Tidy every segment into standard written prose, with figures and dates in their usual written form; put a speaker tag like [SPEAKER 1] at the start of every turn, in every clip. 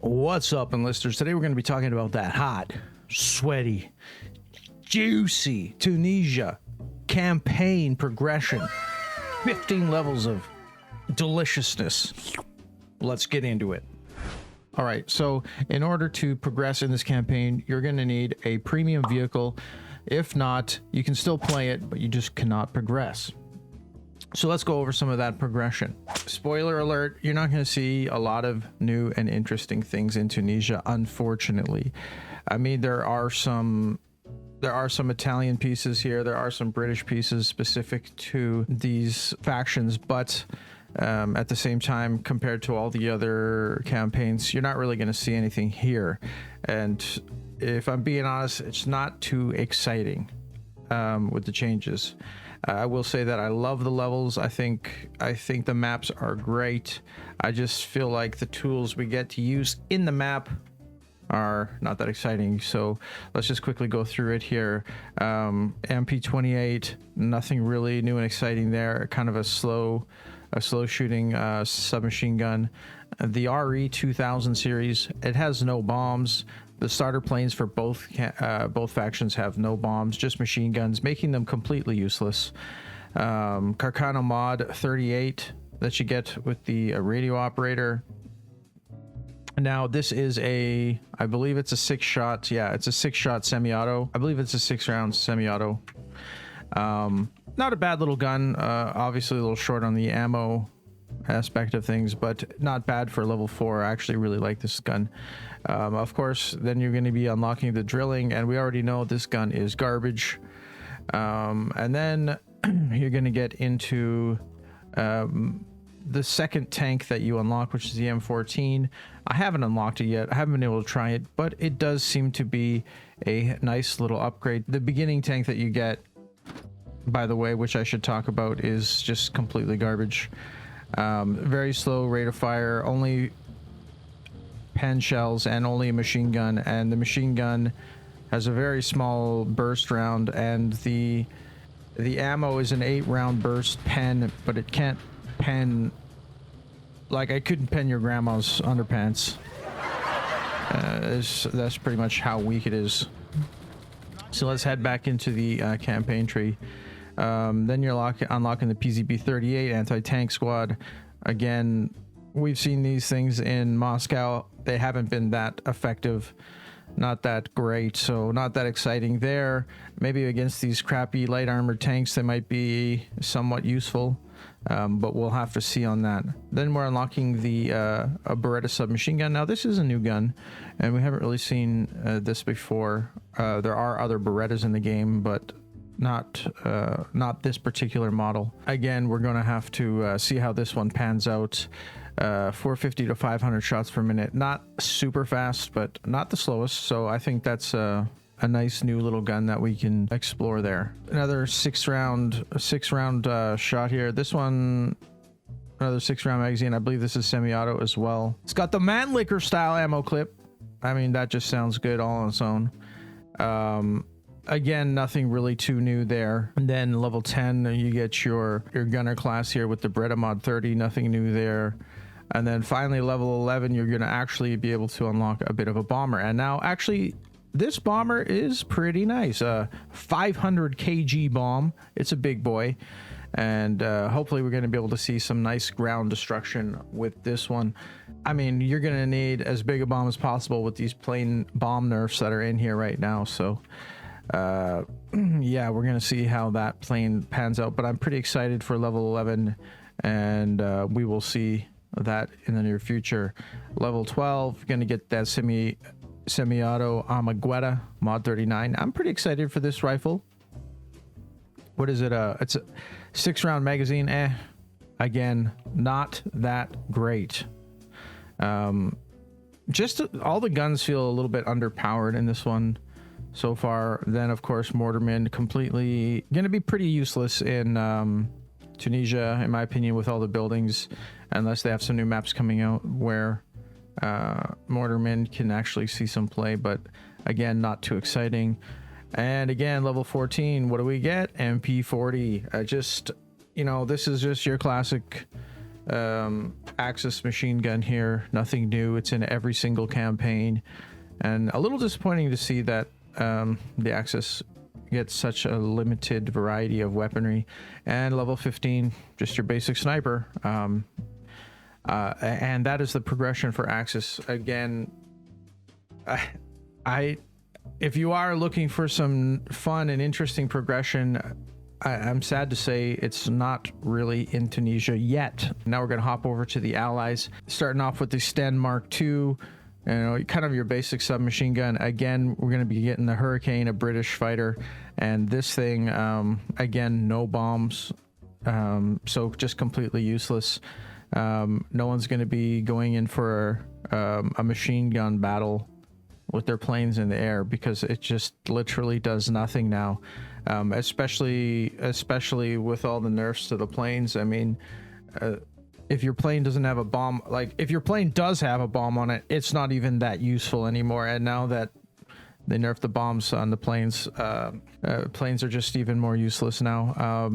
[SPEAKER 1] What's up, Enlisters? Today we're going to be talking about that hot, sweaty, juicy Tunisia campaign progression. 15 levels of deliciousness. Let's get into it. All right, so in order to progress in this campaign, you're going to need a premium vehicle. If not, you can still play it, but you just cannot progress. So let's go over some of that progression. Spoiler alert, you're not going to see a lot of new and interesting things in Tunisia, unfortunately. I mean, there are some Italian pieces here, there are some British pieces specific to these factions, but at the same time, compared to all the other campaigns, you're not really going to see anything here. And if I'm being honest, it's not too exciting with the changes. I will say that I love the levels. I think the maps are great. I just feel like the tools we get to use in the map are not that exciting. So let's just quickly go through it here. MP28, nothing really new and exciting there. Kind of a slow shooting submachine gun. The RE 2000 series, it has no bombs. The starter planes for both factions have no bombs, just machine guns, making them completely useless. Carcano Mod 38 that you get with the radio operator. Now this is I believe it's a 6-shot. Yeah, it's a 6-shot semi-auto. I believe it's a 6-round semi-auto. Not a bad little gun. Obviously a little short on the ammo aspect of things, but not bad for level 4. I actually really like this gun. Of course, then you're going to be unlocking the drilling, and we already know this gun is garbage. And then you're going to get into the second tank that you unlock, which is the M14. I haven't unlocked it yet. I haven't been able to try it, but it does seem to be a nice little upgrade. The beginning tank that you get, by the way, which I should talk about, is just completely garbage. Very slow rate of fire, only pen shells and only a machine gun, and the machine gun has a very small burst round, and the ammo is an 8-round burst pen, but it can't pen, like I couldn't pen your grandma's underpants. That's pretty much how weak it is. So let's head back into the campaign tree. Then you're unlocking the PZB-38 anti-tank squad. Again, we've seen these things in Moscow. They haven't been that effective, not that great, so not that exciting there. Maybe against these crappy light armored tanks they might be somewhat useful, but we'll have to see on that. Then we're unlocking the a Beretta Submachine Gun. Now this is a new gun, and we haven't really seen this before. There are other Berettas in the game, but not this particular model. Again, we're going to have to see how this one pans out. 450 to 500 shots per minute. Not super fast, but not the slowest. So I think that's a nice new little gun that we can explore there. Another 6-round shot here. This one, another 6-round magazine. I believe this is semi-auto as well. It's got the Mannlicher style ammo clip. I mean, that just sounds good all on its own. Again, nothing really too new there. And then level 10, you get your gunner class here with the Beretta Mod 30. Nothing new there. And then finally, level 11, you're going to actually be able to unlock a bit of a bomber. And now, actually, this bomber is pretty nice. 500 kg bomb. It's a big boy. And hopefully we're going to be able to see some nice ground destruction with this one. I mean, you're going to need as big a bomb as possible with these plain bomb nerfs that are in here right now. So yeah, we're going to see how that plane pans out. But I'm pretty excited for level 11. And we will see that in the near future. Level 12, going to get that semi-auto Beretta Mod 39. I'm pretty excited for this rifle. What is it? It's a 6-round magazine. Again, not that great. Just all the guns feel a little bit underpowered in this one so far. Then, of course, Mortarmen completely going to be pretty useless in Tunisia, in my opinion, with all the buildings, unless they have some new maps coming out where Mortarmen can actually see some play. But again, not too exciting. And again, level 14, what do we get? MP40. Just, you know, this is just your classic Axis machine gun here. Nothing new. It's in every single campaign, and a little disappointing to see that the Axis gets such a limited variety of weaponry. And level 15, just your basic sniper. And that is the progression for Axis. Again, if you are looking for some fun and interesting progression, I'm sad to say it's not really in Tunisia yet. Now we're going to hop over to the Allies, starting off with the Sten Mark II, you know, kind of your basic submachine gun. Again, we're going to be getting the Hurricane, a British fighter, and this thing, again, no bombs, so just completely useless. No one's going to be going in for a machine gun battle with their planes in the air, because it just literally does nothing now. Especially with all the nerfs to the planes. I mean, if your plane doesn't have a bomb, like if your plane does have a bomb on it, it's not even that useful anymore. And now that they nerfed the bombs on the planes, planes are just even more useless now.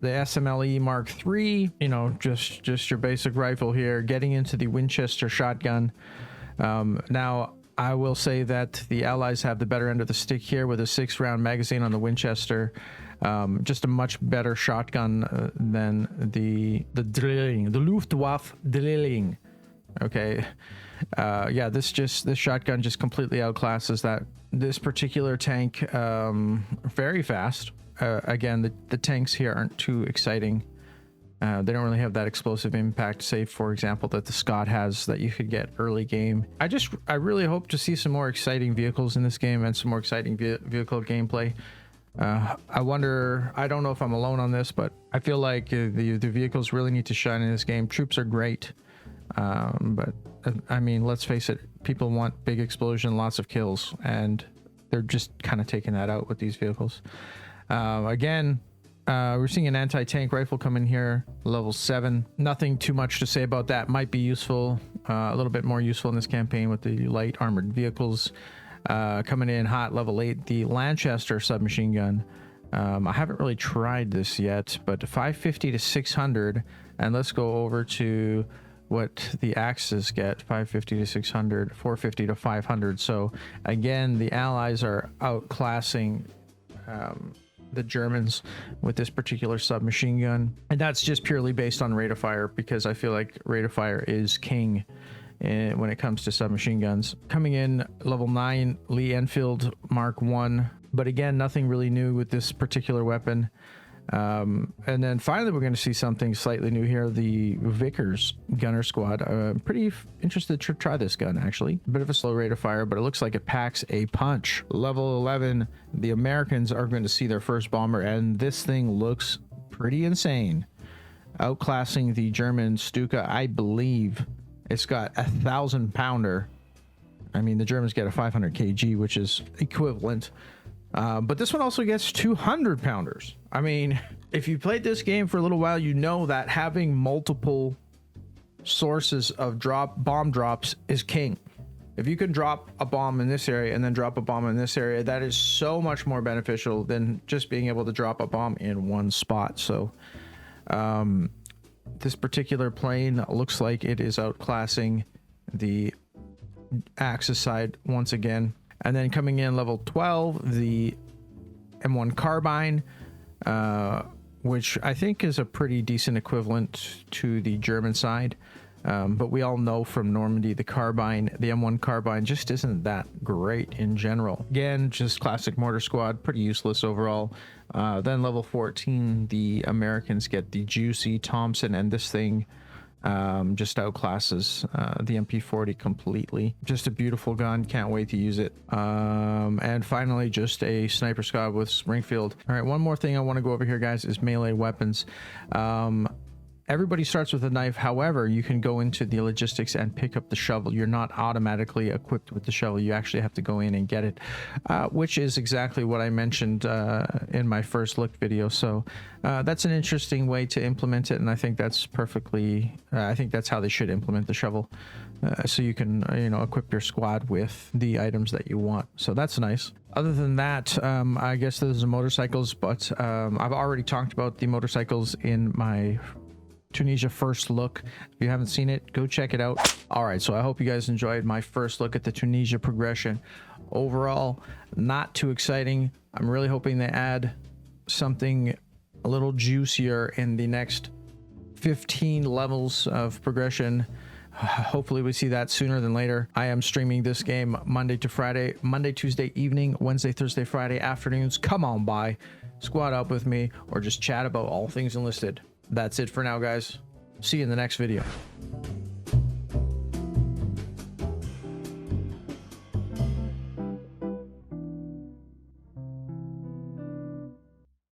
[SPEAKER 1] The SMLE Mark III, you know, just your basic rifle here, getting into the Winchester shotgun. Now, I will say that the Allies have the better end of the stick here with a 6-round magazine on the Winchester. Just a much better shotgun than the drilling, the Luftwaffe drilling. Okay, yeah, this shotgun just completely outclasses that. This particular tank, very fast. Again, the tanks here aren't too exciting. They don't really have that explosive impact, say for example that the Scott has, that you could get early game. I really hope to see some more exciting vehicles in this game and some more exciting vehicle gameplay. I don't know if I'm alone on this, but I feel like the vehicles really need to shine in this game. Troops are great, but I mean, let's face it, people want big explosion, lots of kills, and they're just kind of taking that out with these vehicles. Again, we're seeing an anti-tank rifle come in here, level 7. Nothing too much to say about that. Might be useful, a little bit more useful in this campaign with the light armored vehicles. Coming in hot, level 8, the Lanchester Submachine Gun. I haven't really tried this yet, but 550 to 600, and let's go over to what the Axis get. 550 to 600, 450 to 500. So again, the Allies are outclassing the Germans with this particular submachine gun, and that's just purely based on rate of fire, because I feel like rate of fire is king when it comes to submachine guns. Coming in level 9, Lee Enfield Mark I, but again, nothing really new with this particular weapon. And then finally, we're going to see something slightly new here, the Vickers Gunner Squad. I'm pretty interested to try this gun, actually. A bit of a slow rate of fire, but it looks like it packs a punch. Level 11, the Americans are going to see their first bomber, and this thing looks pretty insane. Outclassing the German Stuka, I believe. It's got 1,000-pounder. I mean, the Germans get a 500 kg, which is equivalent. But this one also gets 200 pounders. I mean, if you played this game for a little while, you know that having multiple sources of bomb drops is king. If you can drop a bomb in this area and then drop a bomb in this area, that is so much more beneficial than just being able to drop a bomb in one spot. So this particular plane looks like it is outclassing the Axis side once again. And then coming in level 12, the M1 Carbine, which I think is a pretty decent equivalent to the German side. But we all know from Normandy, the M1 Carbine just isn't that great in general. Again, just classic mortar squad, pretty useless overall. Then level 14, the Americans get the Juicy Thompson, and this thing just outclasses the MP40 completely. Just a beautiful gun, can't wait to use it. And finally, just a sniper squad with Springfield. All right, one more thing I want to go over here, guys, is melee weapons. Everybody starts with a knife. However, you can go into the logistics and pick up the shovel. You're not automatically equipped with the shovel. You actually have to go in and get it, which is exactly what I mentioned in my first look video. So that's an interesting way to implement it, and I think that's perfectly. I think that's how they should implement the shovel, so you can equip your squad with the items that you want. So that's nice. Other than that, I guess there's the motorcycles, but I've already talked about the motorcycles in my Tunisia first look. If you haven't seen it, go check it out. All right, so I hope you guys enjoyed my first look at the Tunisia progression. Overall, not too exciting. I'm really hoping they add something a little juicier in the next 15 levels of progression. Hopefully we see that sooner than later. I am streaming this game Monday to Friday, Monday, Tuesday evening, Wednesday, Thursday, Friday afternoons. Come on by, squad up with me, or just chat about all things enlisted. That's it for now, guys. See you in the next video.